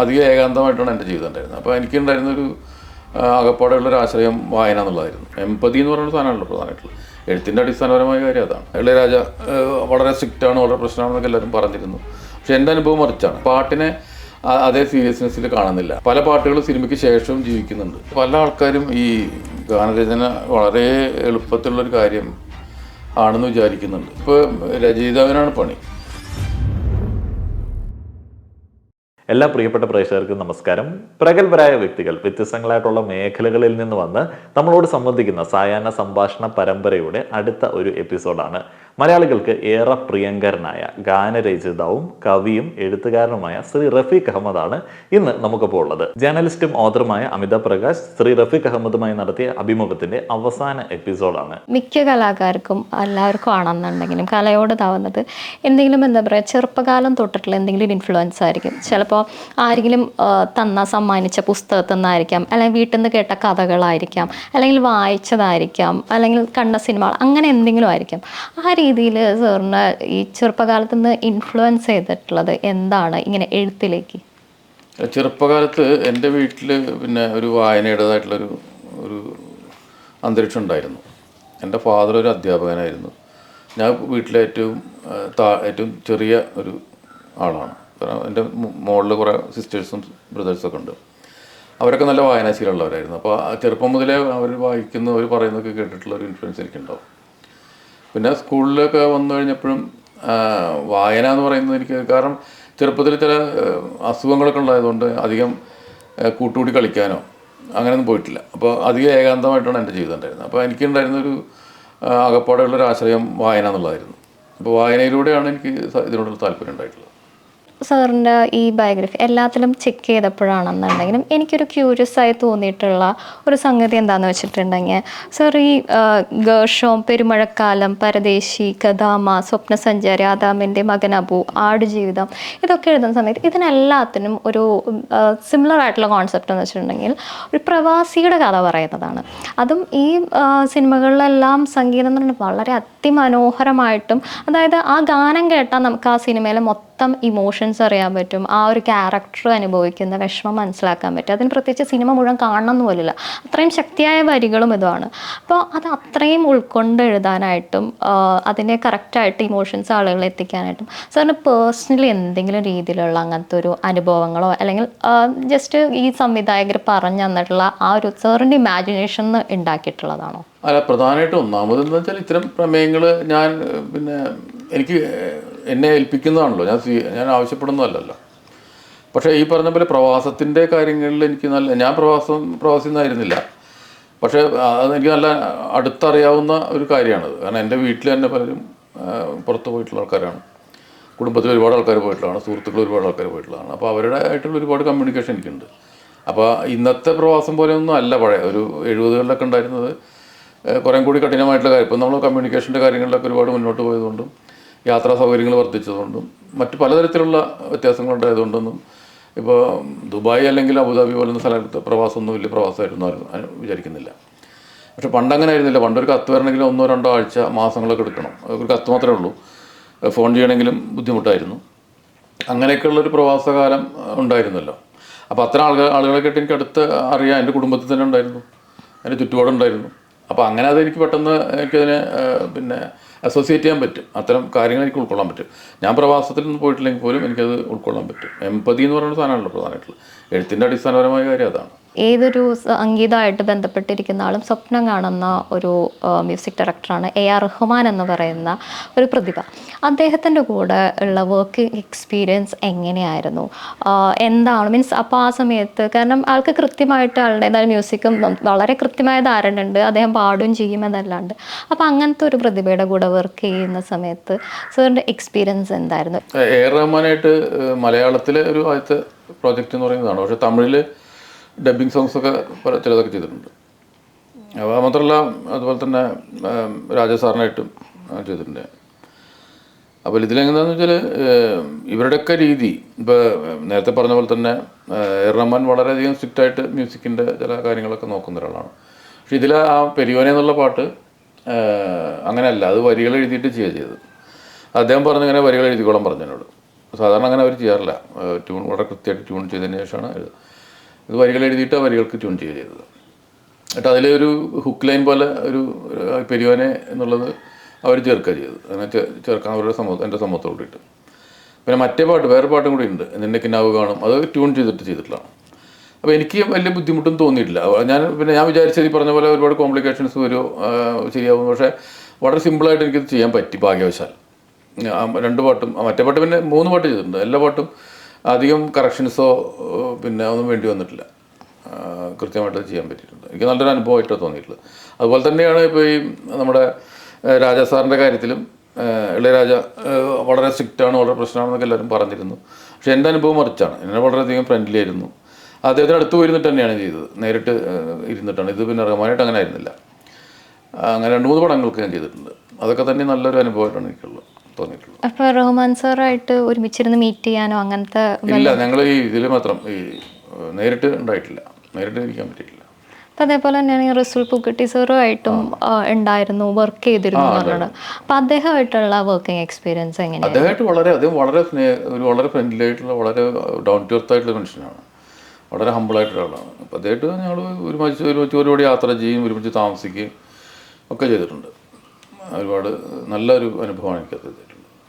അധികം ഏകാന്തമായിട്ടാണ് എൻ്റെ ജീവിതം ഉണ്ടായിരുന്നത്. അപ്പോൾ എനിക്കുണ്ടായിരുന്നൊരു ആകപ്പാടെയുള്ളൊരു ആശ്രയം വായന എന്നുള്ളതായിരുന്നു. എമ്പതി എന്ന് പറയുന്ന സാധനമാണല്ലോ പ്രധാനമായിട്ടുള്ളത്. എഴുത്തിൻ്റെ അടിസ്ഥാനപരമായ കാര്യം അതാണ്. ഇളയരാജ വളരെ സ്ട്രിക്റ്റാണ്, വളരെ പ്രശ്നമാണെന്നൊക്കെ എല്ലാവരും പറഞ്ഞിരുന്നു. പക്ഷെ എൻ്റെ അനുഭവം മറിച്ചാണ്. പാട്ടിനെ അതേ സീരിയസ്നെസ്സിൽ കാണുന്നില്ല. പല പാട്ടുകളും സിനിമയ്ക്ക് ശേഷവും ജീവിക്കുന്നുണ്ട്. പല ആൾക്കാരും ഈ ഗാനരചന വളരെ എളുപ്പത്തിലുള്ളൊരു കാര്യം ആണെന്ന് വിചാരിക്കുന്നുണ്ട്. ഇപ്പോൾ രചയിതാവിനാണ് പണി. എല്ലാ പ്രിയപ്പെട്ട പ്രേക്ഷകർക്കും നമസ്കാരം. പ്രഗത്ഭരായ വ്യക്തികൾ വ്യത്യസ്തങ്ങളായിട്ടുള്ള മേഖലകളിൽ നിന്ന് വന്ന് നമ്മളോട് സംബന്ധിക്കുന്ന സായാഹ്ന സംഭാഷണ പരമ്പരയുടെ അടുത്ത ഒരു എപ്പിസോഡാണ്. മലയാളികൾക്ക് ഏറെ പ്രിയങ്കരനായ ഗാനരചയിതാവും കവിയും എഴുത്തുകാരനുമായ ശ്രീ റഫീഖ് അഹമ്മദാണ് ഇന്ന് നമുക്കിപ്പോൾ ഉള്ളത്. ജേർണലിസ്റ്റും ഓഥറുമായ അമിത പ്രകാശ് ശ്രീ റഫീഖ് അഹമ്മദുമായി നടത്തിയ അഭിമുഖത്തിന്റെ അവസാന എപ്പിസോഡാണ്. മിക്ക കലാകാർക്കും എല്ലാവർക്കും ആണെന്നുണ്ടെങ്കിലും കലയോട് താവുന്നത് എന്തെങ്കിലും എന്താ പറയുക, ചെറുപ്പകാലം തൊട്ടിട്ടുള്ള എന്തെങ്കിലും ഇൻഫ്ലുവൻസ് ആയിരിക്കും. ചിലപ്പോൾ ആരെങ്കിലും സമ്മാനിച്ച പുസ്തകത്തിൽ നിന്നായിരിക്കാം, അല്ലെങ്കിൽ വീട്ടിൽ നിന്ന് കേട്ട കഥകളായിരിക്കാം, അല്ലെങ്കിൽ വായിച്ചതായിരിക്കാം, അല്ലെങ്കിൽ കണ്ട സിനിമകൾ, അങ്ങനെ എന്തെങ്കിലും ആയിരിക്കാം. ആ രീതിയിൽ സാറിന് ഈ ചെറുപ്പകാലത്ത് നിന്ന് ഇൻഫ്ലുവൻസ് ചെയ്തിട്ടുള്ളത് എന്താണ് ഇങ്ങനെ എഴുത്തിലേക്ക്? ചെറുപ്പകാലത്ത് എൻ്റെ വീട്ടിൽ പിന്നെ ഒരു വായനയുടേതായിട്ടുള്ളൊരു അന്തരീക്ഷം ഉണ്ടായിരുന്നു. എൻ്റെ ഫാദർ ഒരു അധ്യാപകനായിരുന്നു. ഞാൻ വീട്ടിലെ ഏറ്റവും ചെറിയ ഒരു ആളാണ്. കാരണം എൻ്റെ മുകളിൽ കുറേ സിസ്റ്റേഴ്സും ബ്രദേഴ്സൊക്കെ ഉണ്ട്. അവരൊക്കെ നല്ല വായനാശീലമുള്ളവരായിരുന്നു. അപ്പോൾ ചെറുപ്പം മുതലേ അവർ വായിക്കുന്നു, അവർ പറയുന്നതൊക്കെ കേട്ടിട്ടുള്ള ഒരു ഇൻഫ്ലുവൻസ് എനിക്കുണ്ടാവും. പിന്നെ സ്കൂളിലൊക്കെ വന്നു കഴിഞ്ഞപ്പോഴും വായന എന്ന് പറയുന്നത് എനിക്ക്, കാരണം ചെറുപ്പത്തിൽ ചില അസുഖങ്ങളൊക്കെ ഉണ്ടായതുകൊണ്ട് അധികം കൂട്ടുകൂടി കളിക്കാനോ അങ്ങനെയൊന്നും പോയിട്ടില്ല. അപ്പോൾ അധികം ഏകാന്തമായിട്ടാണ് എൻ്റെ ജീവിതം ഉണ്ടായിരുന്നത്. അപ്പോൾ എനിക്കുണ്ടായിരുന്നൊരു ആകപ്പാടെയുള്ളൊരു ആശ്രയം വായന എന്നുള്ളതായിരുന്നു. അപ്പോൾ വായനയിലൂടെയാണ് എനിക്ക് ഇതിനോടുള്ള താല്പര്യം ഉണ്ടായിട്ടുള്ളത്. സാറിൻ്റെ ഈ ബയോഗ്രഫി എല്ലാത്തിലും ചെക്ക് ചെയ്തപ്പോഴാണെന്നുണ്ടെങ്കിലും എനിക്കൊരു ക്യൂരിയസ് ആയി തോന്നിയിട്ടുള്ള ഒരു സംഗതി എന്താണെന്ന് വെച്ചിട്ടുണ്ടെങ്കിൽ, സാർ ഈ ഗേർഷോം, പെരുമഴക്കാലം, പരദേശി, കഥാമ, സ്വപ്നസഞ്ചാരി, ആദാമിൻ്റെ മകൻ അബു, ആടുജീവിതം, ഇതൊക്കെ എഴുതുന്ന സമയത്ത് ഇതിനെല്ലാത്തിനും ഒരു സിമിലർ ആയിട്ടുള്ള കോൺസെപ്റ്റ് എന്ന് വെച്ചിട്ടുണ്ടെങ്കിൽ ഒരു പ്രവാസിയുടെ കഥ പറയുന്നതാണ്. അതും ഈ സിനിമകളിലെല്ലാം സംഗീതം എന്ന് പറഞ്ഞാൽ വളരെ അതിമനോഹരമായിട്ടും, അതായത് ആ ഗാനം കേട്ടാൽ നമുക്ക് ആ സിനിമയിലെ മൊത്തം ഇമോഷൻസ് അറിയാൻ പറ്റും, ആ ഒരു ക്യാരക്ടർ അനുഭവിക്കുന്ന വിഷമം മനസ്സിലാക്കാൻ പറ്റും. അതിന് പ്രത്യേകിച്ച് സിനിമ മുഴുവൻ കാണണം പോലില്ല, അത്രയും ശക്തിയായ വരികളും ഇതുമാണ്. അപ്പോൾ അത് അത്രയും ഉൾക്കൊണ്ട് എഴുതാനായിട്ടും അതിനെ കറക്റ്റായിട്ട് ഇമോഷൻസ് ആളുകളിൽ എത്തിക്കാനായിട്ടും സാറിന് പേഴ്സണലി എന്തെങ്കിലും രീതിയിലുള്ള അങ്ങനത്തെ ഒരു അനുഭവങ്ങളോ, അല്ലെങ്കിൽ ജസ്റ്റ് ഈ സംവിധായകർ പറഞ്ഞു തന്നിട്ടുള്ള ആ ഒരു സാറിൻ്റെ ഇമാജിനേഷൻ ഉണ്ടാക്കിയിട്ടുള്ളതാണോ? അല്ല, പ്രധാനമായിട്ടും ഒന്നാമതെന്ന് വെച്ചാൽ ഇത്തരം പ്രമേയങ്ങൾ എനിക്ക് എന്നെ ഏൽപ്പിക്കുന്നതാണല്ലോ, ഞാൻ ആവശ്യപ്പെടുന്നതല്ലല്ലോ. പക്ഷേ ഈ പറഞ്ഞ പോലെ പ്രവാസത്തിൻ്റെ കാര്യങ്ങളിൽ എനിക്ക് ഞാൻ പ്രവാസിയൊന്നും ആയിരുന്നില്ല. പക്ഷേ അതെനിക്ക് നല്ല അടുത്തറിയാവുന്ന ഒരു കാര്യമാണത്. കാരണം എൻ്റെ വീട്ടിൽ തന്നെ പലരും പുറത്ത് പോയിട്ടുള്ള ആൾക്കാരാണ്, കുടുംബത്തിൽ ഒരുപാട് ആൾക്കാർ പോയിട്ടുള്ളതാണ്, സുഹൃത്തുക്കൾ ഒരുപാട് ആൾക്കാർ പോയിട്ടുള്ളതാണ്. അപ്പോൾ അവരുടെ ആയിട്ടുള്ള ഒരുപാട് കമ്മ്യൂണിക്കേഷൻ എനിക്കുണ്ട്. അപ്പോൾ ഇന്നത്തെ പ്രവാസം പോലെയൊന്നും അല്ല പഴയ ഒരു 70കളിലൊക്കെ ഉണ്ടായിരുന്നത്. കുറേ കൂടി കഠിനമായിട്ടുള്ള കാര്യം. ഇപ്പം നമ്മൾ കമ്മ്യൂണിക്കേഷൻ്റെ കാര്യങ്ങളിലൊക്കെ ഒരുപാട് മുന്നോട്ട് പോയതുകൊണ്ടും യാത്രാ സൗകര്യങ്ങൾ വർദ്ധിച്ചതുകൊണ്ടും മറ്റ് പലതരത്തിലുള്ള വ്യത്യാസങ്ങളുണ്ടായതുകൊണ്ടൊന്നും ഇപ്പോൾ ദുബായ് അല്ലെങ്കിൽ അബുദാബി പോലുള്ള സ്ഥലത്ത് പ്രവാസമൊന്നും വലിയ പ്രവാസമായിരുന്നു വിചാരിക്കുന്നില്ല. പക്ഷെ പണ്ടങ്ങനെ ആയിരുന്നില്ല. പണ്ടൊരു കത്ത് വരണമെങ്കിൽ 1-2 ആഴ്ച, മാസങ്ങളൊക്കെ എടുക്കണം. ഒരു കത്ത് മാത്രമേ ഉള്ളൂ. ഫോൺ ചെയ്യണമെങ്കിലും ബുദ്ധിമുട്ടായിരുന്നു. അങ്ങനെയൊക്കെയുള്ളൊരു പ്രവാസകാലം ഉണ്ടായിരുന്നല്ലോ. അപ്പോൾ അത്തരം ആളുകളെക്കായിട്ട് എനിക്ക് അടുത്ത് അറിയാം. എൻ്റെ കുടുംബത്തിൽ തന്നെ ഉണ്ടായിരുന്നു, എൻ്റെ ചുറ്റുപാടുണ്ടായിരുന്നു. അപ്പോൾ അങ്ങനെ അതെനിക്ക് പെട്ടെന്ന് എനിക്കതിനെ അസോസിയേറ്റ് ചെയ്യാൻ പറ്റും. അത്തരം കാര്യങ്ങൾ എനിക്ക് ഉൾക്കൊള്ളാൻ പറ്റും. ഞാൻ പ്രവാസത്തിൽ നിന്ന് പോയിട്ടില്ലെങ്കിൽ പോലും എനിക്കത് ഉൾക്കൊള്ളാൻ പറ്റും. എമ്പതി എന്ന് പറയുന്ന സാധനമാണല്ലോ പ്രധാനമായിട്ടുള്ളത്. എഴുത്തിൻ്റെ അടിസ്ഥാനപരമായ കാര്യം അതാണ്. ഏതൊരു സംഗീതമായിട്ട് ബന്ധപ്പെട്ടിരിക്കുന്ന ആളും സ്വപ്നം കാണുന്ന ഒരു മ്യൂസിക് ഡയറക്ടറാണ് AR റഹ്മാൻ എന്ന് പറയുന്ന ഒരു പ്രതിഭ. അദ്ദേഹത്തിൻ്റെ കൂടെ ഉള്ള വർക്കിംഗ് എക്സ്പീരിയൻസ് എങ്ങനെയായിരുന്നു? എന്താണ് മീൻസ് അപ്പോൾ ആ സമയത്ത്, കാരണം ആൾക്ക് കൃത്യമായിട്ട് ആളുടേതായ മ്യൂസിക്കും വളരെ കൃത്യമായ ധാരണയുണ്ട്, അദ്ദേഹം പാടുകയും ചെയ്യും എന്നല്ലാണ്ട്. അപ്പോൾ അങ്ങനത്തെ ഒരു പ്രതിഭയുടെ കൂടെ വർക്ക് ചെയ്യുന്ന സമയത്ത് സാറിൻ്റെ എക്സ്പീരിയൻസ് എന്തായിരുന്നു? AR റഹ്മാനായിട്ട് മലയാളത്തിലെ ഒരു ആദ്യത്തെ പ്രോജക്റ്റ് എന്ന് പറയുന്നതാണ്. പക്ഷേ തമിഴിൽ ഡബ്ബിങ് സോങ്സൊക്കെ ചിലതൊക്കെ ചെയ്തിട്ടുണ്ട്. അപ്പോൾ മാത്രമല്ല അതുപോലെ തന്നെ രാജസാറിനായിട്ടും ചെയ്തിട്ടുണ്ട്. അപ്പോൾ ഇതിലെങ്ങനെയാണെന്ന് വെച്ചാൽ ഇവരുടെയൊക്കെ രീതി, ഇപ്പോൾ നേരത്തെ പറഞ്ഞ പോലെ തന്നെ റഹ്മാൻ വളരെയധികം സ്ട്രിക്റ്റായിട്ട് മ്യൂസിക്കിൻ്റെ ചില കാര്യങ്ങളൊക്കെ നോക്കുന്ന ഒരാളാണ്. പക്ഷെ ഇതിൽ ആ പെരിയോനെ എന്നുള്ള പാട്ട് അങ്ങനെയല്ല, അത് വരികൾ എഴുതിയിട്ട് ചെയ്തത്. അദ്ദേഹം പറഞ്ഞിങ്ങനെ വരികൾ എഴുതിക്കോളാൻ പറഞ്ഞു എന്നോട്. സാധാരണ അങ്ങനെ അവർ ചെയ്യാറില്ല. ട്യൂൺ വളരെ കൃത്യമായിട്ട് ട്യൂൺ ചെയ്തതിന് ശേഷമാണ് ഇത് വരികൾ എഴുതിയിട്ട് ആ വരികൾക്ക് ട്യൂൺ ചെയ്യുക ചെയ്തത്. എന്നിട്ട് അതിലൊരു ഹുക്ക് ലൈൻ പോലെ ഒരു പെരിയോനെ എന്നുള്ളത് അവർ ചേർക്കുക ചെയ്തത്. അങ്ങനെ ചേർക്കാൻ അവരുടെ എൻ്റെ സമ്മതത്തോട് കൂടിയിട്ട്. പിന്നെ മറ്റേ പാട്ട് വേറെ പാട്ടും കൂടി ഉണ്ട്, നിന്നെ കിനാവ് കാണും, അത് ട്യൂൺ ചെയ്തിട്ടുള്ളതാണ്. അപ്പോൾ എനിക്ക് വലിയ ബുദ്ധിമുട്ടും തോന്നിയിട്ടില്ല. ഞാൻ വിചാരിച്ചത് ഈ പറഞ്ഞ പോലെ ഒരുപാട് കോംപ്ലിക്കേഷൻസ് വരുമോ, ശരിയാവും. പക്ഷേ വളരെ സിമ്പിളായിട്ട് എനിക്കിത് ചെയ്യാൻ പറ്റി ഭാഗ്യവശാൽ. 2 പാട്ടും മറ്റേ പാട്ട് പിന്നെ 3 പാട്ട് ചെയ്തിട്ടുണ്ട്. എല്ലാ പാട്ടും അധികം കറക്ഷൻസോ പിന്നെ ഒന്നും വേണ്ടി വന്നിട്ടില്ല. കൃത്യമായിട്ട് ചെയ്യാൻ പറ്റിയിട്ടുണ്ട്. എനിക്ക് നല്ലൊരു അനുഭവമായിട്ടാണ് തോന്നിയിട്ടുള്ളത്. അതുപോലെ തന്നെയാണ് ഇപ്പോൾ ഈ നമ്മുടെ രാജാ സാറിൻ്റെ കാര്യത്തിലും. ഇളയരാജ വളരെ സ്ട്രിക്റ്റാണ്, വളരെ പ്രശ്നമാണെന്നൊക്കെ എല്ലാവരും പറഞ്ഞിരുന്നു. പക്ഷേ എൻ്റെ അനുഭവം മറിച്ചാണ്. എന്നെ വളരെയധികം ഫ്രണ്ട്ലി ആയിരുന്നു. അദ്ദേഹത്തിന് അടുത്ത് പോയിരുന്നിട്ട് തന്നെയാണ് ചെയ്തത്, നേരിട്ട് ഇരുന്നിട്ടാണ്. ഇത് പിന്നെ റഹ്മാനായിട്ട് അങ്ങനെ ആയിരുന്നില്ല. അങ്ങനെ 2-3 പടങ്ങൾക്ക് ഞാൻ ചെയ്തിട്ടുണ്ട്. അതൊക്കെ തന്നെ നല്ലൊരു അനുഭവമായിട്ടാണ് എനിക്കുള്ളത് തോന്നിയിട്ടുള്ളത്. അപ്പോൾ റഹ്മാൻ സാറായിട്ട് ഒരുമിച്ചിരുന്ന് മീറ്റ് ചെയ്യാനോ അങ്ങനത്തെ ഇല്ല, ഞങ്ങൾ ഈ ഇതിൽ മാത്രം ഈ നേരിട്ട് ഉണ്ടായിട്ടില്ല, നേരിട്ട് ഇരിക്കാൻ പറ്റിയിട്ടില്ല. അതേപോലെ തന്നെയാണ് ഈ റസൂൽ പൂക്കുട്ടി സാറുമായിട്ടും ഉണ്ടായിരുന്നു, വർക്ക് ചെയ്തിരുന്നു പറഞ്ഞത്. അപ്പം അദ്ദേഹമായിട്ടുള്ള വർക്കിംഗ് എക്സ്പീരിയൻസ് എങ്ങനെയാണ്? അദ്ദേഹം വളരെ ഫ്രണ്ട്ലി ആയിട്ടുള്ള, വളരെ ഡൗൺ ടു എർത്ത് ആയിട്ടുള്ള മനുഷ്യനാണ്. വളരെ ഹമ്പിളായിട്ടുള്ള ആളാണ്. അപ്പോൾ അദ്ദേഹമായിട്ട് ഞങ്ങൾ ഒരുപാട് യാത്ര ചെയ്യും, ഒരുമിച്ച് താമസിക്കുകയും ഒക്കെ ചെയ്തിട്ടുണ്ട്. ഒരുപാട് നല്ലൊരു അനുഭവമാണ് എനിക്കത്.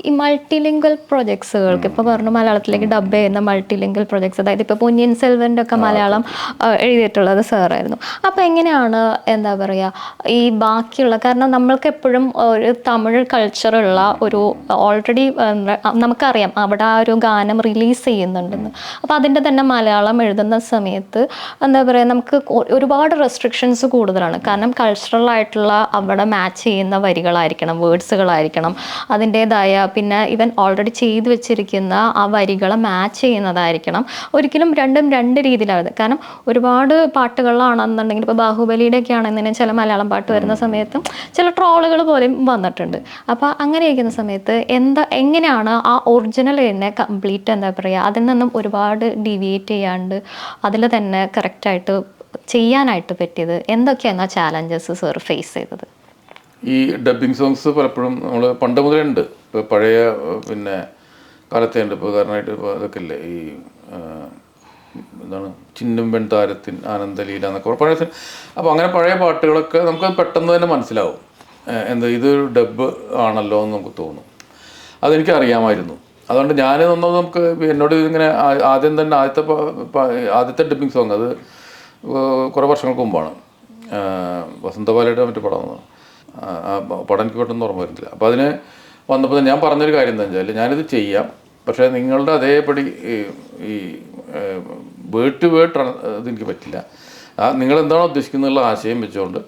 ഈ മൾട്ടിലിംഗ്വൽ പ്രൊജക്ട്സുകൾക്ക് ഇപ്പോൾ പറഞ്ഞു മലയാളത്തിലേക്ക് ഡബ് ചെയ്യുന്ന മൾട്ടിലിംഗ്വൽ പ്രൊജക്ട്സ്, അതായത് ഇപ്പോൾ പൊന്നിയിൻ സെൽവൻ്റെ ഒക്കെ മലയാളം എഴുതിയിട്ടുള്ളത് സാറായിരുന്നു. അപ്പോൾ എങ്ങനെയാണ് എന്താ പറയുക ഈ ബാക്കിയുള്ള, കാരണം നമ്മൾക്ക് എപ്പോഴും ഒരു തമിഴ് കൾച്ചറുള്ള ഒരു ഓൾറെഡി നമുക്കറിയാം അവിടെ ആ ഒരു ഗാനം റിലീസ് ചെയ്യുന്നുണ്ടെന്ന്. അപ്പോൾ അതിൻ്റെ തന്നെ മലയാളം എഴുതുന്ന സമയത്ത് എന്താ പറയുക നമുക്ക് ഒരുപാട് റെസ്ട്രിക്ഷൻസ് കൂടുതലാണ്. കാരണം കൾച്ചറൽ ആയിട്ടുള്ള അവിടെ മാച്ച് ചെയ്യുന്ന വരികളായിരിക്കണം, വേർഡ്സുകളായിരിക്കണം, അതിൻ്റേതായ പിന്നെ ഇവൻ ഓൾറെഡി ചെയ്തു വെച്ചിരിക്കുന്ന ആ വരികളെ മാച്ച് ചെയ്യുന്നതായിരിക്കണം. ഒരിക്കലും രണ്ടും 2 രീതിയിലാവുന്നത്. കാരണം ഒരുപാട് പാട്ടുകളിലാണെന്നുണ്ടെങ്കിൽ ഇപ്പോൾ ബാഹുബലിയുടെ ഒക്കെ ആണെന്നുണ്ടെങ്കിൽ ചില മലയാളം പാട്ട് വരുന്ന സമയത്തും ചില ട്രോളുകൾ പോലും വന്നിട്ടുണ്ട്. അപ്പോൾ അങ്ങനെ ഇരിക്കുന്ന സമയത്ത് എങ്ങനെയാണ് ആ ഒറിജിനൽ തന്നെ കംപ്ലീറ്റ് എന്താ പറയുക അതിൽ നിന്നും ഒരുപാട് ഡീവിയേറ്റ് ചെയ്യാണ്ട് അതിൽ തന്നെ കറക്റ്റായിട്ട് ചെയ്യാനായിട്ട് പറ്റിയത്? എന്തൊക്കെയാണ് ആ ചാലഞ്ചസ് സാർ ഫേസ് ചെയ്തത്? ഈ ഡബ്ബിങ് സോങ്സ് പലപ്പോഴും നമ്മൾ പണ്ട് മുതലുണ്ട്. ഇപ്പോൾ പഴയ പിന്നെ കാലത്തെ ഉണ്ട്. ഇപ്പോൾ ഉദാഹരണമായിട്ട് ഇപ്പോൾ അതൊക്കെ ഇല്ലേ ഈ എന്താണ് ചിന്നും വെൺ താരത്തിൻ ആനന്ദലീല എന്നൊക്കെ പഴയ. അപ്പോൾ അങ്ങനെ പഴയ പാട്ടുകളൊക്കെ നമുക്ക് പെട്ടെന്ന് തന്നെ മനസ്സിലാവും ഇത് ഡബ്ബ് ആണല്ലോ എന്ന് നമുക്ക് തോന്നും. അതെനിക്ക് അറിയാമായിരുന്നു. അതുകൊണ്ട് ഞാൻ നമുക്ക് എന്നോട് ഇതിങ്ങനെ ആദ്യം തന്നെ ആദ്യത്തെ ഡബ്ബിങ് സോങ് അത് കുറേ വർഷങ്ങൾക്ക് മുമ്പാണ്. വസന്തപാലയുടെ മറ്റു പടം വന്നു. ആ പടം എനിക്ക് പെട്ടെന്ന് ഓർമ്മ വരുന്നില്ല. അപ്പോൾ അതിന് വന്നപ്പോൾ ഞാൻ പറഞ്ഞൊരു കാര്യം എന്താ വെച്ചാൽ ഞാനിത് ചെയ്യാം, പക്ഷേ നിങ്ങളുടെ അതേപടി ഈ വേർഡ് ടു വേർഡ് ഇതെനിക്ക് പറ്റില്ല. നിങ്ങളെന്താണോ ഉദ്ദേശിക്കുന്നുള്ള ആശയം വെച്ചുകൊണ്ട്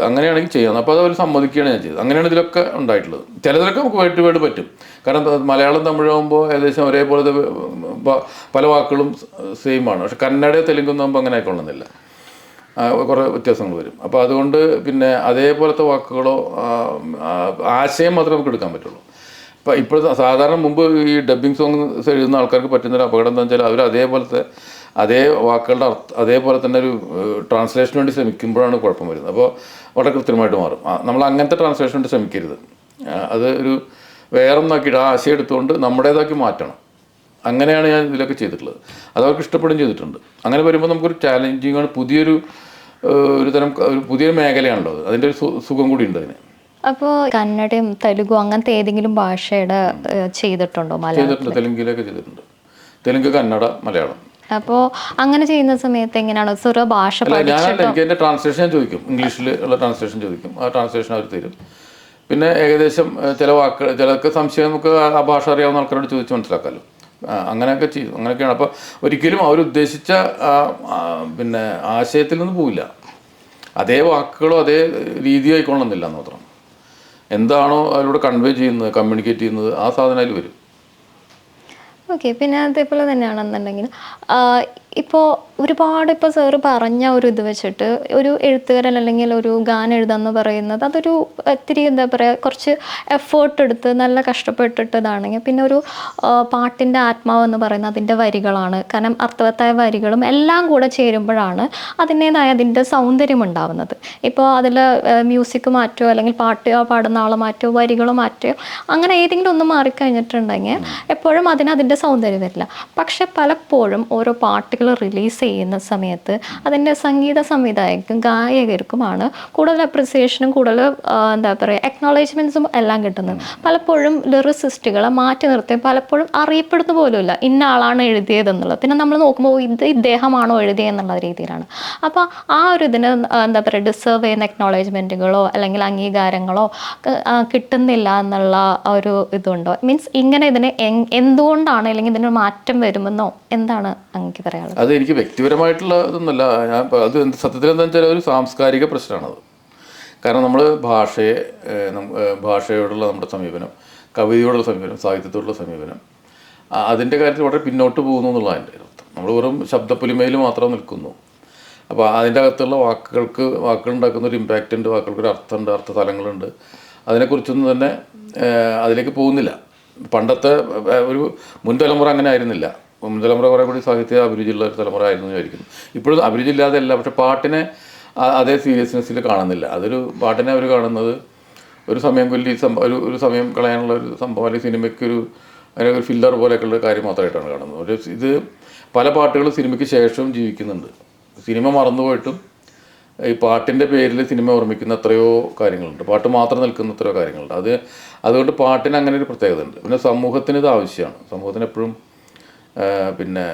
അങ്ങനെയാണെങ്കിൽ ചെയ്യാം. അപ്പോൾ അതവർ സമ്മതിക്കുകയാണ് ഞാൻ ചെയ്തത്. അങ്ങനെയാണ് ഇതിലൊക്കെ ഉണ്ടായിട്ടുള്ളത്. ചിലതിലൊക്കെ നമുക്ക് വേർഡ് ടു വേർഡ് പറ്റും. കാരണം മലയാളം തമിഴാകുമ്പോൾ ഏകദേശം ഒരേപോലത്തെ പല വാക്കുകളും സെയിമാണ്. പക്ഷെ കന്നഡ തെലുങ്കൊന്നും ആകുമ്പോൾ അങ്ങനെ ആയിക്കൊള്ളുന്നില്ല, കുറേ വ്യത്യാസങ്ങൾ വരും. അപ്പോൾ അതുകൊണ്ട് പിന്നെ അതേപോലത്തെ വാക്കുകളോ ആശയം മാത്രമേ നമുക്ക് എടുക്കാൻ പറ്റുള്ളൂ. ഇപ്പോൾ ഇപ്പോഴത്തെ സാധാരണ മുമ്പ് ഈ ഡബ്ബിങ് സോങ്സ് എഴുതുന്ന ആൾക്കാർക്ക് പറ്റുന്നൊരു അപകടം എന്താ വെച്ചാൽ അവർ അതേ വാക്കുകളുടെ അതേപോലെ തന്നെ ഒരു ട്രാൻസ്ലേഷന് വേണ്ടി ശ്രമിക്കുമ്പോഴാണ് കുഴപ്പം വരുന്നത്. അപ്പോൾ വളരെ കൃത്യമായിട്ട് മാറും. നമ്മൾ അങ്ങനത്തെ ട്രാൻസ്ലേഷൻ വേണ്ടി ശ്രമിക്കരുത്. അത് ഒരു വേറൊന്നാക്കിയിട്ട് ആ ആശയം എടുത്തുകൊണ്ട് നമ്മുടേതാക്കി മാറ്റണം. അങ്ങനെയാണ് ഞാൻ ഇതിലൊക്കെ ചെയ്തിട്ടുള്ളത്. അതവർക്ക് ഇഷ്ടപ്പെടുകയും ചെയ്തിട്ടുണ്ട്. അങ്ങനെ വരുമ്പോൾ നമുക്കൊരു ചാലഞ്ചിങ് ആണ്. പുതിയൊരു മേഖലയാണല്ലോ അത്. അതിൻ്റെ ഒരു സുഖം കൂടി ഉണ്ട് അതിന്. അപ്പോൾ കന്നഡയും തെലുഗും അങ്ങനത്തെ ഏതെങ്കിലും ഭാഷയുടെ ചെയ്തിട്ടുണ്ടോ? ചെയ്തിട്ടുണ്ട്, തെലുങ്കിലൊക്കെ ചെയ്തിട്ടുണ്ട്. തെലുങ്ക്, കന്നഡ, മലയാളം. അപ്പോൾ അങ്ങനെ ചെയ്യുന്ന സമയത്ത് എങ്ങനെയാണോ സാറ് ഭാഷ ഞാനല്ല, എനിക്ക് എൻ്റെ ട്രാൻസ്ലേഷൻ ഞാൻ ചോദിക്കും, ഇംഗ്ലീഷിൽ ഉള്ള ട്രാൻസ്ലേഷൻ ചോദിക്കും. ആ ട്രാൻസ്ലേഷൻ അവർ തരും. പിന്നെ ഏകദേശം ചില വാക്കുകൾ ചിലർക്ക് സംശയം നമുക്ക് ആ ഭാഷ അറിയാവുന്ന ആൾക്കാരോട് ചോദിച്ച് മനസ്സിലാക്കാമല്ലോ. അങ്ങനെയൊക്കെ ചെയ്തു. അങ്ങനെയൊക്കെയാണ്. അപ്പോൾ ഒരിക്കലും അവരുദ്ദേശിച്ച പിന്നെ ആശയത്തിൽ നിന്ന് പോവില്ല. അതേ വാക്കുകളോ അതേ രീതി ആയിക്കൊള്ളുന്നില്ല എന്ന് മാത്രം. എന്താണോ അതിലൂടെ കൺവേ ചെയ്യുന്നത്, കമ്മ്യൂണിക്കേറ്റ് ചെയ്യുന്നത്, ആ സാധനം അതിൽ വരും. ഓക്കെ. പിന്നെ അതേപോലെ തന്നെയാണെന്നുണ്ടെങ്കിൽ ഇപ്പോൾ ഒരുപാട് ഇപ്പോൾ സാറ് പറഞ്ഞ ഒരു ഇത് വെച്ചിട്ട് ഒരു എഴുത്തുകാരൻ അല്ലെങ്കിൽ ഒരു ഗാനം എഴുതാന്ന് പറയുന്നത് അതൊരു ഇത്തിരി എന്താ പറയുക കുറച്ച് എഫേർട്ട് എടുത്ത് നല്ല കഷ്ടപ്പെട്ടിട്ടതാണെങ്കിൽ പിന്നെ ഒരു പാട്ടിൻ്റെ ആത്മാവ് എന്ന് പറയുന്നത് അതിൻ്റെ വരികളാണ്. കാരണം അർത്ഥവത്തായ വരികളും എല്ലാം കൂടെ ചേരുമ്പോഴാണ് അതിൻ്റെ സൗന്ദര്യം ഉണ്ടാവുന്നത്. ഇപ്പോൾ അതിൽ മ്യൂസിക് മാറ്റോ അല്ലെങ്കിൽ പാടുന്ന ആൾ മാറ്റോ വരികൾ മാറ്റോ അങ്ങനെ ഏതെങ്കിലും ഒന്ന് മാറിക്കഴിഞ്ഞിട്ടുണ്ടെങ്കിൽ എപ്പോഴും അതിൻ്റെ സൗന്ദര്യം വരില്ല. പക്ഷെ പലപ്പോഴും ഓരോ പാട്ടുകൾ റിലീസ് ചെയ്യുന്ന സമയത്ത് അതിൻ്റെ സംഗീത സംവിധായകർക്കും ഗായകർക്കുമാണ് കൂടുതൽ അപ്രിസിയേഷനും കൂടുതൽ എന്താ പറയുക എക്നോളജ്മെൻറ്റ്സും എല്ലാം കിട്ടുന്നത്. പലപ്പോഴും ലിറിസിസ്റ്റുകളെ മാറ്റി നിർത്തി പലപ്പോഴും അറിയപ്പെടുന്ന പോലുമില്ല ഇന്ന ആളാണ് എഴുതിയതെന്നുള്ളത്. പിന്നെ നമ്മൾ നോക്കുമ്പോൾ ഇത് ഇദ്ദേഹമാണോ എഴുതിയെന്നുള്ള രീതിയിലാണ്. അപ്പോൾ ആ ഒരു ഇതിന് എന്താ പറയുക ഡിസേർവ് ചെയ്യുന്ന എക്നോളജ്മെൻറ്റുകളോ അല്ലെങ്കിൽ അംഗീകാരങ്ങളോ കിട്ടുന്നില്ല എന്നുള്ള ഒരു ഇതുണ്ടോ? മീൻസ് ഇങ്ങനെ ഇതിന് എന്തുകൊണ്ടാണ് അല്ലെങ്കിൽ ഇതിന് മാറ്റം വരുമെന്നോ എന്താണ് അങ്ങക്ക് പറയാനുള്ളത്? അത് എനിക്ക് വ്യക്തിപരമായിട്ടുള്ള ഇതൊന്നുമല്ല. ഞാൻ അത് സത്യത്തിൽ എന്താണെന്ന് വെച്ചാൽ ഒരു സാംസ്കാരിക പ്രശ്നമാണത്. കാരണം നമ്മൾ ഭാഷയോടുള്ള നമ്മുടെ സമീപനം, കവിതയോടുള്ള സമീപനം, സാഹിത്യത്തോടുള്ള സമീപനം അതിൻ്റെ കാര്യത്തിൽ വളരെ പിന്നോട്ട് പോകുന്നു എന്നുള്ളതിൻ്റെ അർത്ഥം. നമ്മൾ വെറും ശബ്ദപ്പൊലിമയിൽ മാത്രം നിൽക്കുന്നു. അപ്പോൾ അതിൻ്റെ അകത്തുള്ള വാക്കുകളുണ്ടാക്കുന്ന ഒരു ഇമ്പാക്റ്റ് ഉണ്ട്, വാക്കുകൾക്കൊരു അർത്ഥമുണ്ട്, അർത്ഥതലങ്ങളുണ്ട്. അതിനെക്കുറിച്ചൊന്നും തന്നെ അതിലേക്ക് പോകുന്നില്ല. പണ്ടത്തെ ഒരു മുൻ തലമുറ അങ്ങനെ ആയിരുന്നില്ല. മുൻ തലമുറ കുറേ കൂടി സാഹിത്യ അഭിരുചിയുള്ള ഒരു തലമുറ ആയിരുന്നു വിചാരിക്കുന്നു. ഇപ്പോഴും അഭിരുചി ഇല്ലാതെയല്ല, പക്ഷെ പാട്ടിനെ അതേ സീരിയസ്നെസ്സിൽ കാണുന്നില്ല. പാട്ടിനെ അവർ കാണുന്നത് ഒരു സമയം കൊല്ലി ഒരു സമയം കളയാനുള്ള ഒരു സംഭവം, അല്ലെങ്കിൽ സിനിമയ്ക്ക് ഒരു ഫില്ലർ പോലെയൊക്കെയുള്ള കാര്യം മാത്രമായിട്ടാണ് കാണുന്നത്. ഇത് പല പാട്ടുകളും സിനിമയ്ക്ക് ശേഷവും ജീവിക്കുന്നുണ്ട്. സിനിമ മറന്നുപോയിട്ടും ഈ പാട്ടിൻ്റെ പേരിൽ സിനിമ ഓർമ്മിക്കുന്ന എത്രയോ കാര്യങ്ങളുണ്ട്, പാട്ട് മാത്രം നിൽക്കുന്ന എത്രയോ കാര്യങ്ങളുണ്ട്. അതുകൊണ്ട് പാട്ടിന് അങ്ങനെ ഒരു പ്രത്യേകത ഉണ്ട്. പിന്നെ സമൂഹത്തിന് ഇത് ആവശ്യമാണ്. സമൂഹത്തിന് എപ്പോഴും പിന്നെ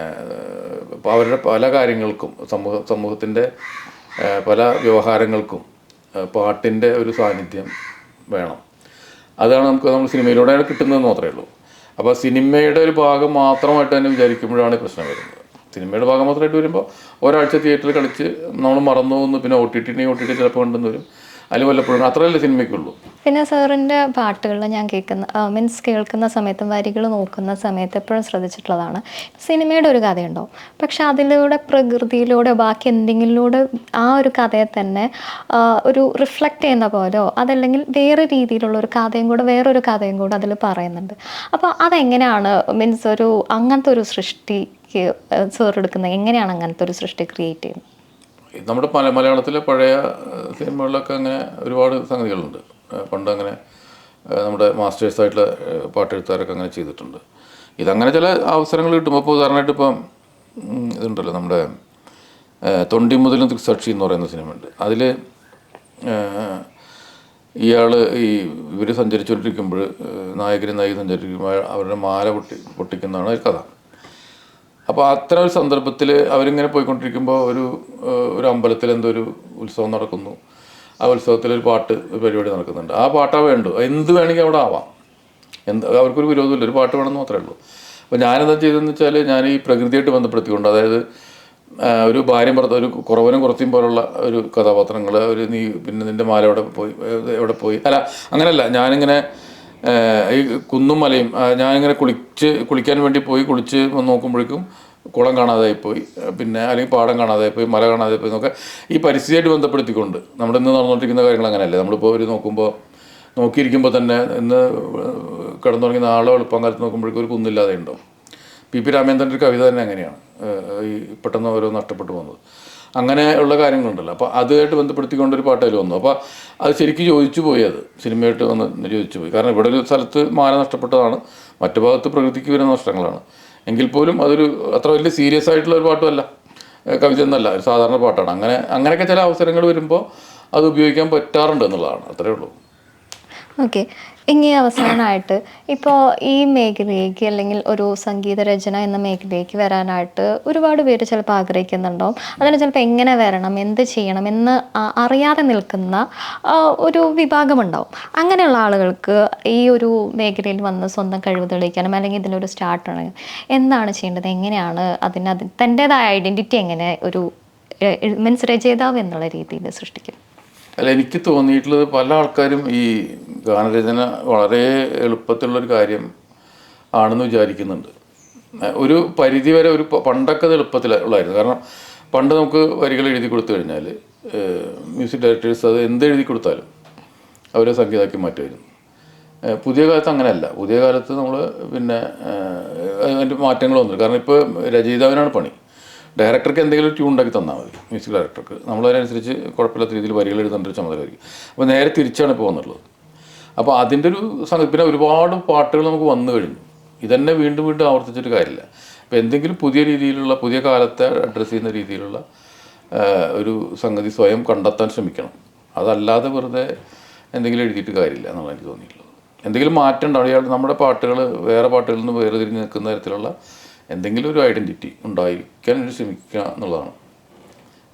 അവരുടെ പല കാര്യങ്ങൾക്കും സമൂഹത്തിൻ്റെ പല വ്യവഹാരങ്ങൾക്കും പാട്ടിൻ്റെ ഒരു സാന്നിധ്യം വേണം. അതാണ് നമ്മൾ സിനിമയിലൂടെ കിട്ടുന്നതെന്ന് മാത്രമേ ഉള്ളൂ. അപ്പോൾ സിനിമയുടെ ഒരു ഭാഗം മാത്രമായിട്ട് തന്നെ വിചാരിക്കുമ്പോഴാണ് പ്രശ്നം വരുന്നത്. സിനിമയുടെ ഭാഗം മാത്രമായിട്ട് വരുമ്പോൾ ഒരാഴ്ച തിയേറ്ററിൽ കളിച്ച് നമ്മൾ മറന്നു പോകുന്നു. പിന്നെ ഒ ടി ടി ചിലപ്പോൾ കണ്ടെന്ന് വരും. അതിൽ വല്ലപ്പോഴും അത്രയല്ലേ സിനിമയ്ക്കുള്ളൂ. പിന്നെ സാറിൻ്റെ പാട്ടുകളിൽ ഞാൻ കേൾക്കുന്ന സമയത്തും വരികൾ നോക്കുന്ന സമയത്ത് എപ്പോഴും ശ്രദ്ധിച്ചിട്ടുള്ളതാണ്, സിനിമയുടെ ഒരു കഥയുണ്ടാവും, പക്ഷെ അതിലൂടെ പ്രകൃതിയിലൂടെ ബാക്കി എന്തെങ്കിലൂടെ ആ ഒരു കഥയെ തന്നെ ഒരു റിഫ്ലക്റ്റ് ചെയ്യുന്ന പോലെയോ അതല്ലെങ്കിൽ വേറെ രീതിയിലുള്ള ഒരു കഥയും കൂടെ വേറൊരു കഥയും കൂടെ അതിൽ പറയുന്നുണ്ട്. അപ്പോൾ അതെങ്ങനെയാണ് മീൻസ് അങ്ങനത്തെ ഒരു സൃഷ്ടിക്ക് സാർ എടുക്കുന്നത്, എങ്ങനെയാണ് അങ്ങനത്തെ ഒരു സൃഷ്ടി ക്രിയേറ്റ് ചെയ്യുന്നത്? നമ്മുടെ മലയാളത്തിലെ പഴയ സിനിമകളിലൊക്കെ അങ്ങനെ ഒരുപാട് സംഗതികളുണ്ട്. പണ്ട് അങ്ങനെ നമ്മുടെ മാസ്റ്റേഴ്സായിട്ടുള്ള പാട്ടെഴുത്തുകാരൊക്കെ അങ്ങനെ ചെയ്തിട്ടുണ്ട്. ഇതങ്ങനെ ചില അവസരങ്ങൾ കിട്ടുമ്പോൾ, ഇപ്പോൾ ഉദാഹരണമായിട്ട് ഇപ്പം ഇതുണ്ടല്ലോ നമ്മുടെ തൊണ്ടി മുതലും ദൃക്സാക്ഷി എന്ന് പറയുന്ന സിനിമയുണ്ട്. അതിൽ ഇവർ സഞ്ചരിച്ചുകൊണ്ടിരിക്കുമ്പോൾ നായകനും നായിക സഞ്ചരിക്കുമ്പോൾ അവരുടെ മാല പൊട്ടിക്കുന്നതാണ് ഒരു കഥ. അപ്പോൾ അത്തരം ഒരു സന്ദർഭത്തിൽ അവരിങ്ങനെ പോയിക്കൊണ്ടിരിക്കുമ്പോൾ ഒരു അമ്പലത്തിൽ എന്തോ ഒരു ഉത്സവം നടക്കുന്നു. ആ ഉത്സവത്തിലൊരു പരിപാടി നടക്കുന്നുണ്ട്. ആ പാട്ടാ വേണ്ടു, എന്ത് വേണമെങ്കിൽ അവിടെ ആവാം, അവർക്കൊരു വിരോധമില്ല, ഒരു പാട്ട് വേണമെന്ന് മാത്രമേ ഉള്ളൂ. അപ്പോൾ ഞാനെന്താ ചെയ്തതെന്ന് വെച്ചാൽ, ഞാൻ ഈ പ്രകൃതിയായിട്ട് ബന്ധപ്പെടുത്തിക്കൊണ്ട്, അതായത് ഒരു ഭാര്യയും ഭർത്താവ്, ഒരു കുറവനും കുറച്ചും പോലുള്ള ഒരു കഥാപാത്രങ്ങൾ, പിന്നെ നിൻ്റെ മാല എവിടെ പോയി അല്ല അങ്ങനെയല്ല, ഞാനിങ്ങനെ ഈ കുന്നും മലയും ഞാനിങ്ങനെ കുളിക്കാൻ വേണ്ടി പോയി കുളിച്ച് നോക്കുമ്പോഴേക്കും കുളം കാണാതായിപ്പോയി, പിന്നെ അല്ലെങ്കിൽ പാടം കാണാതായിപ്പോയി, മല കാണാതായിപ്പോയി എന്നൊക്കെ ഈ പരിസ്ഥിതിയായിട്ട് ബന്ധപ്പെടുത്തിക്കൊണ്ട് നമ്മുടെ ഇന്ന് നടന്നുകൊണ്ടിരിക്കുന്ന കാര്യങ്ങൾ അങ്ങനെയല്ലേ. നമ്മളിപ്പോൾ നോക്കിയിരിക്കുമ്പോൾ തന്നെ ഇന്ന് കിടന്നു തുടങ്ങി നാളെ എളുപ്പം കാലത്ത് നോക്കുമ്പോഴേക്കും ഒരു കുന്നില്ലാതെ ഉണ്ടാവും. പി രാമേന്ദ്രൻ്റെ ഒരു കവിത തന്നെ അങ്ങനെയാണ്, ഈ പെട്ടെന്ന് ഓരോ നഷ്ടപ്പെട്ടു പോകുന്നത്. അങ്ങനെയുള്ള കാര്യങ്ങളുണ്ടല്ലോ. അപ്പോൾ അതുമായിട്ട് ബന്ധപ്പെടുത്തിക്കൊണ്ടൊരു പാട്ടതിൽ വന്നു. അപ്പോൾ അത് ശരിക്കും ചോദിച്ചു പോയി, അത് സിനിമയായിട്ട് ചോദിച്ചു പോയി. കാരണം ഇവിടെ ഒരു സ്ഥലത്ത് മാല നഷ്ടപ്പെട്ടതാണ്, മറ്റു ഭാഗത്ത് പ്രകൃതിക്ക് വരുന്ന നഷ്ടങ്ങളാണ്. എങ്കിൽ പോലും അതൊരു അത്ര വലിയ സീരിയസ് ആയിട്ടുള്ള ഒരു പാട്ടുമല്ല, കവിത എന്നല്ല, ഒരു സാധാരണ പാട്ടാണ്. അങ്ങനെയൊക്കെ ചില അവസരങ്ങൾ വരുമ്പോൾ അത് ഉപയോഗിക്കാൻ പറ്റാറുണ്ട് എന്നുള്ളതാണ്, അത്രയേ ഉള്ളൂ. ഓക്കെ. ഇനി അവസാനമായിട്ട് ഇപ്പോൾ ഈ മേഖലയിലേക്ക് അല്ലെങ്കിൽ ഒരു സംഗീത രചന എന്ന മേഖലയിലേക്ക് വരാനായിട്ട് ഒരുപാട് പേര് ചിലപ്പോൾ ആഗ്രഹിക്കുന്നുണ്ടാവും. അതിന് ചിലപ്പോൾ എങ്ങനെ വരണം, എന്ത് ചെയ്യണം എന്ന് അറിയാതെ നിൽക്കുന്ന ഒരു വിഭാഗമുണ്ടാവും. അങ്ങനെയുള്ള ആളുകൾക്ക് ഈ ഒരു മേഖലയിൽ വന്ന് സ്വന്തം കഴിവ് തെളിയിക്കാനും അല്ലെങ്കിൽ ഇതിലൊരു സ്റ്റാർട്ട് എന്താണ് ചെയ്യേണ്ടത്, എങ്ങനെയാണ് തൻ്റേതായ ഐഡൻറ്റിറ്റി എങ്ങനെ ഒരു മീൻസ് രചയിതാവ് എന്നുള്ള രീതിയിൽ സൃഷ്ടിക്കും? അല്ല, എനിക്ക് തോന്നിയിട്ടുള്ളത് പല ആൾക്കാരും ഈ ഗാനരചന വളരെ എളുപ്പത്തിലുള്ളൊരു കാര്യം ആണെന്ന് വിചാരിക്കുന്നുണ്ട്. ഒരു പരിധി വരെ പണ്ടൊക്കെ അത് എളുപ്പത്തിലുള്ളായിരുന്നു. കാരണം പണ്ട് നമുക്ക് വരികൾ എഴുതി കൊടുത്തു കഴിഞ്ഞാൽ മ്യൂസിക് ഡയറക്ടേഴ്സ് അത് എന്ത് എഴുതി കൊടുത്താലും അവരെ സംഗീതമാക്കി മാറ്റുമായിരുന്നു. പുതിയ കാലത്ത് അങ്ങനെയല്ല. പുതിയ കാലത്ത് നമ്മൾ പിന്നെ അതിൻ്റെ മാറ്റങ്ങൾ വന്നു. കാരണം ഇപ്പോൾ രചയിതാവിനാണ് പണി. ഡയറക്ടർക്ക് എന്തെങ്കിലും ട്യൂൺ ഉണ്ടാക്കി തന്നാൽ മതി. മ്യൂസിക് ഡയറക്ടർക്ക് നമ്മളതിനനുസരിച്ച് കുഴപ്പമില്ലാത്ത രീതിയിൽ വരികൾ എഴുതേണ്ട ഒരു ചുമതലയായിരിക്കും. അപ്പോൾ നേരെ തിരിച്ചാണ് ഇപ്പോൾ വന്നുള്ളത്. അപ്പോൾ അതിൻ്റെ ഒരു പിന്നെ ഒരുപാട് പാട്ടുകൾ നമുക്ക് വന്നു കഴിഞ്ഞു. ഇതന്നെ വീണ്ടും വീണ്ടും ആവർത്തിച്ചിട്ട് കാര്യമില്ല. അപ്പോൾ എന്തെങ്കിലും പുതിയ രീതിയിലുള്ള, പുതിയ കാലത്തെ അഡ്രസ്സ് ചെയ്യുന്ന രീതിയിലുള്ള ഒരു സംഗതി സ്വയം കണ്ടെത്താൻ ശ്രമിക്കണം. അതല്ലാതെ വെറുതെ എന്തെങ്കിലും എഴുതിയിട്ട് കാര്യമില്ല എന്നാണ് എനിക്ക് തോന്നിയിട്ടുള്ളത്. എന്തെങ്കിലും മാറ്റം ഉണ്ടാവും. നമ്മുടെ പാട്ടുകൾ വേറെ പാട്ടുകളിൽ നിന്ന് വേർതിരിഞ്ഞ് നിൽക്കുന്ന തരത്തിലുള്ള എന്തെങ്കിലും ഒരു ഐഡൻറ്റിറ്റി ഉണ്ടായിരിക്കാൻ ശ്രമിക്കുക എന്നുള്ളതാണ്.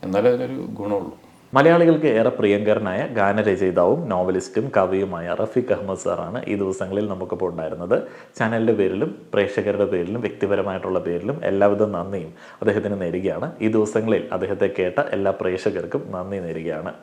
എന്നാലേ അതിനൊരു ഗുണമുള്ളൂ. മലയാളികൾക്ക് ഏറെ പ്രിയങ്കരനായ ഗാനരചയിതാവും നോവലിസ്റ്റും കവിയുമായ റഫീഖ് അഹമ്മദ് സാറാണ് ഈ ദിവസങ്ങളിൽ നമുക്കിപ്പോൾ ഉണ്ടായിരുന്നത്. ചാനലിൻ്റെ പേരിലും പ്രേക്ഷകരുടെ പേരിലും വ്യക്തിപരമായിട്ടുള്ള പേരിലും എല്ലാവിധ നന്ദിയും അദ്ദേഹത്തിന് നേരുകയാണ്. ഈ ദിവസങ്ങളിൽ അദ്ദേഹത്തെ കേട്ട എല്ലാ പ്രേക്ഷകർക്കും നന്ദി നേരുകയാണ്.